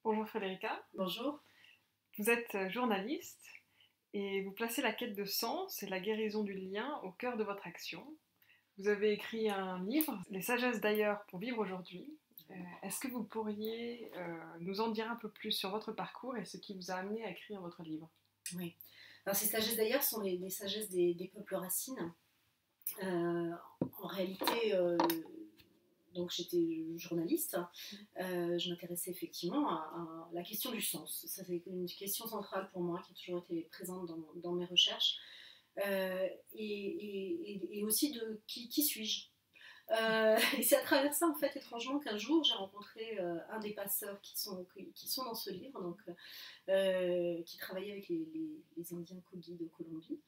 Bonjour Frédérica, Bonjour. vous êtes journaliste et vous placez la quête de sens et la guérison du lien au cœur de votre action. Vous avez écrit un livre, Les sagesses d'ailleurs pour vivre aujourd'hui. Est-ce que vous pourriez nous en dire un peu plus sur votre parcours et ce qui vous a amené à écrire votre livre? Oui. Alors ces sagesses d'ailleurs sont les sagesses des peuples racines. Euh, En réalité, donc j'étais journaliste. Je m'intéressais effectivement à la question du sens. Ça c'est une question centrale pour moi qui a toujours été présente dans mes recherches. Et aussi de qui suis-je. Et c'est à travers ça, en fait, étrangement, qu'un jour, j'ai rencontré un des passeurs qui sont dans ce livre, donc, qui travaillait avec les Indiens Kogi de Colombie.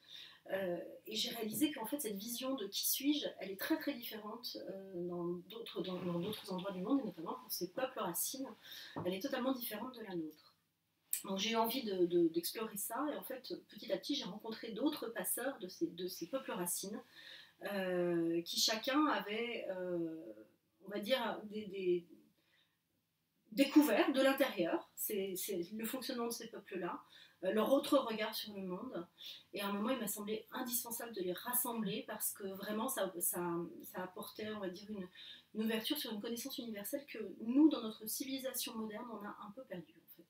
Et j'ai réalisé qu'en fait, cette vision de qui suis-je, elle est très très différente dans d'autres endroits du monde, et notamment pour ces peuples racines, elle est totalement différente de la nôtre. Donc j'ai eu envie d'explorer ça, et en fait, petit à petit, j'ai rencontré d'autres passeurs de ces peuples racines, qui chacun avait, on va dire, des découverts de l'intérieur, c'est le fonctionnement de ces peuples-là, leur autre regard sur le monde. Et à un moment, il m'a semblé indispensable de les rassembler parce que vraiment, ça apportait, on va dire, une ouverture sur une connaissance universelle que nous, dans notre civilisation moderne, on a un peu perdue, en fait.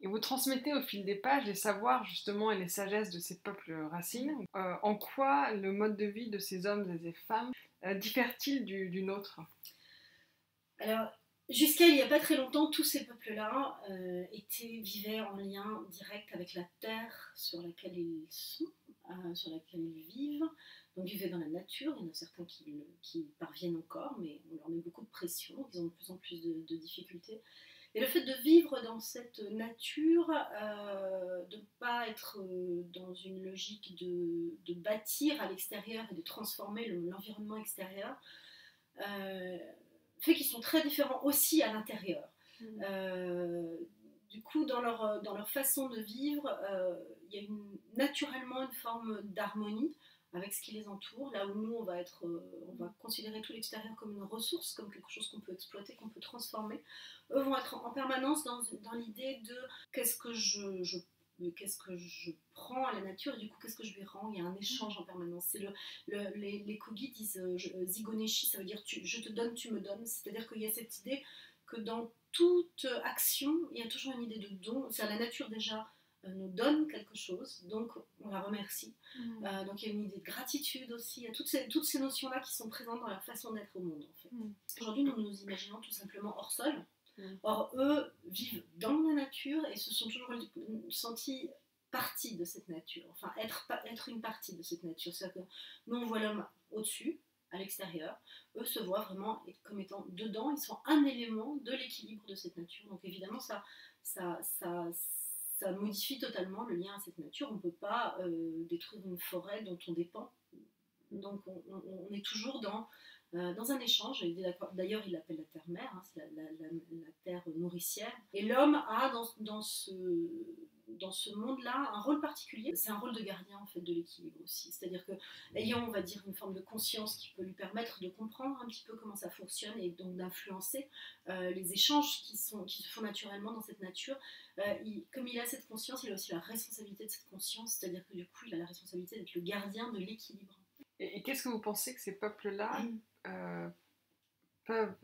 Et vous transmettez au fil des pages les savoirs justement et les sagesses de ces peuples racines. En quoi le mode de vie de ces hommes et ces femmes diffère-t-il du nôtre? Alors, jusqu'à il n'y a pas très longtemps, tous ces peuples-là vivaient en lien direct avec la terre sur laquelle ils sont, sur laquelle ils vivent. Donc, ils vivaient dans la nature. Il y en a certains qui parviennent encore, mais on leur met beaucoup de pression. Ils ont de plus en plus de difficultés. Et le fait de vivre dans cette nature, de ne pas être dans une logique de bâtir à l'extérieur et de transformer l'environnement extérieur, euh, fait qu'ils sont très différents aussi à l'intérieur. Du coup, dans leur façon de vivre, il y a naturellement une forme d'harmonie avec ce qui les entoure, là où nous, on va considérer tout l'extérieur comme une ressource, comme quelque chose qu'on peut exploiter, qu'on peut transformer. Eux vont être en permanence dans l'idée de qu'est-ce que qu'est-ce que je prends à la nature et du coup qu'est-ce que je lui rends. Il y a un échange en permanence. C'est les Kogi disent zigoneshi, ça veut dire je te donne, tu me donnes. C'est-à-dire qu'il y a cette idée que dans toute action, il y a toujours une idée de don. C'est la nature déjà nous donne quelque chose, donc on la remercie. Donc il y a une idée de gratitude aussi. Il y a toutes ces notions-là qui sont présentes dans leur façon d'être au monde. En fait. Aujourd'hui, nous nous imaginons tout simplement hors sol. Or, eux vivent dans la nature et se sont toujours sentis partie de cette nature, enfin être une partie de cette nature. C'est-à-dire que nous, on voit l'homme au-dessus, à l'extérieur, eux se voient vraiment comme étant dedans, ils sont un élément de l'équilibre de cette nature. Donc évidemment, ça, ça, ça modifie totalement le lien à cette nature. On ne peut pas détruire une forêt dont on dépend. Donc on est toujours dans un échange. D'ailleurs, il l'appelle la terre-mère, hein, c'est la terre nourricière. Et l'homme a dans ce monde-là un rôle particulier. C'est un rôle de gardien en fait de l'équilibre aussi. C'est-à-dire que ayant, on va dire, une forme de conscience qui peut lui permettre de comprendre un petit peu comment ça fonctionne et donc d'influencer les échanges qui se font naturellement dans cette nature. Comme il a cette conscience, il a aussi la responsabilité de cette conscience. C'est-à-dire que du coup, il a la responsabilité d'être le gardien de l'équilibre. Et qu'est-ce que vous pensez que ces peuples-là peuvent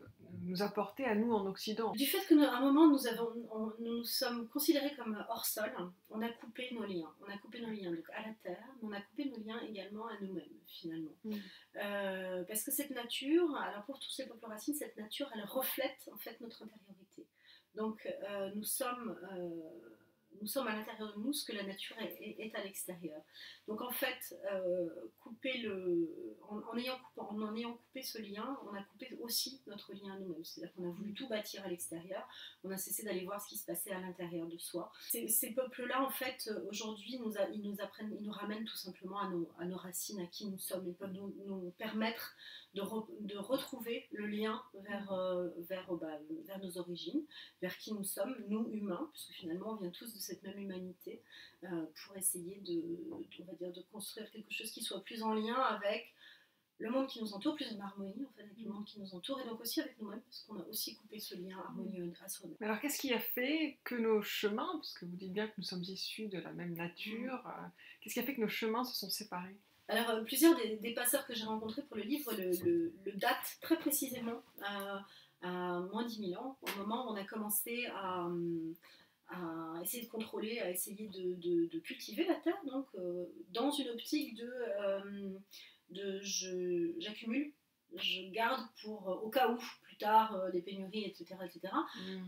nous apporter à nous en Occident? Du fait qu'à un moment, nous nous sommes considérés comme hors sol, on a coupé nos liens. On a coupé nos liens donc à la terre, mais on a coupé nos liens également à nous-mêmes, finalement. Parce que cette nature, alors pour tous ces peuples racines, cette nature, elle reflète en fait notre intériorité. Donc nous sommes à l'intérieur de nous ce que la nature est à l'extérieur. Donc en fait, en ayant coupé ce lien, on a coupé aussi notre lien à nous-mêmes. C'est-à-dire qu'on a voulu tout bâtir à l'extérieur, on a cessé d'aller voir ce qui se passait à l'intérieur de soi. Ces peuples-là, en fait, aujourd'hui, ils nous ramènent tout simplement à nos racines, à qui nous sommes. Ils peuvent nous permettre de retrouver le lien vers nos origines, vers qui nous sommes, nous humains, puisque finalement on vient tous de cette même humanité, pour essayer on va dire, de construire quelque chose qui soit plus en lien avec le monde qui nous entoure, plus en harmonie en fait, avec le monde qui nous entoure, et donc aussi avec nous-mêmes, parce qu'on a aussi coupé ce lien harmonieux à soi-même. Mais alors, qu'est-ce qui a fait que nos chemins, parce que vous dites bien que nous sommes issus de la même nature, qu'est-ce qui a fait que nos chemins se sont séparés? Alors, plusieurs des passeurs que j'ai rencontrés pour le livre le datent très précisément à moins de 10 000 ans, au moment où on a commencé à essayer de contrôler, à essayer de cultiver la terre, donc dans une optique j'accumule, je garde pour au cas où, plus tard, des pénuries, etc., etc.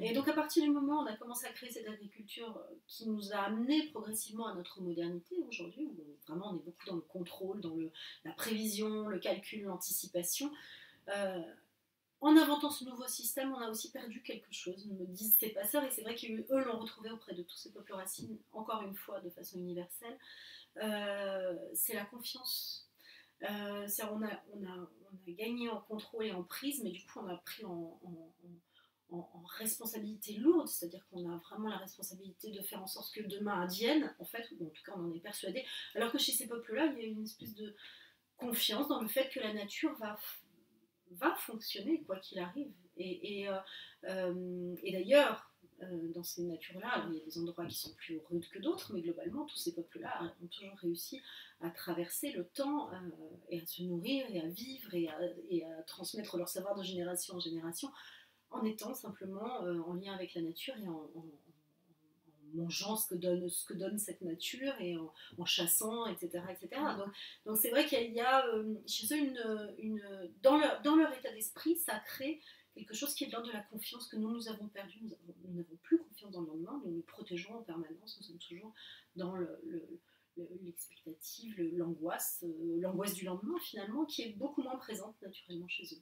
Et donc à partir du moment où on a commencé à créer cette agriculture qui nous a amené progressivement à notre modernité aujourd'hui, où vraiment on est beaucoup dans le contrôle, dans la prévision, le calcul, l'anticipation, euh, en inventant ce nouveau système, on a aussi perdu quelque chose, me disent ces passeurs, et c'est vrai qu'eux l'ont retrouvé auprès de tous ces peuples racines, encore une fois, de façon universelle, c'est la confiance. On a gagné en contrôle et en prise, mais du coup on a pris en responsabilité lourde, c'est-à-dire qu'on a vraiment la responsabilité de faire en sorte que demain advienne, en fait, ou en tout cas on en est persuadé, alors que chez ces peuples-là, il y a une espèce de confiance dans le fait que la nature va fonctionner quoi qu'il arrive. Et d'ailleurs, dans ces natures-là, il y a des endroits qui sont plus rudes que d'autres, mais globalement, tous ces peuples-là ont toujours réussi à traverser le temps et à se nourrir et à vivre et à transmettre leur savoir de génération en génération en étant simplement en lien avec la nature et en mangeant ce que donne cette nature et en chassant, etc. etc. Donc c'est vrai qu'il y a chez eux dans leur état d'esprit, ça crée quelque chose qui est de l'ordre de la confiance que nous avons perdu. Nous n'avons plus confiance dans le lendemain, nous nous protégeons en permanence, nous sommes toujours dans l'expectative, l'angoisse du lendemain finalement, qui est beaucoup moins présente naturellement chez eux.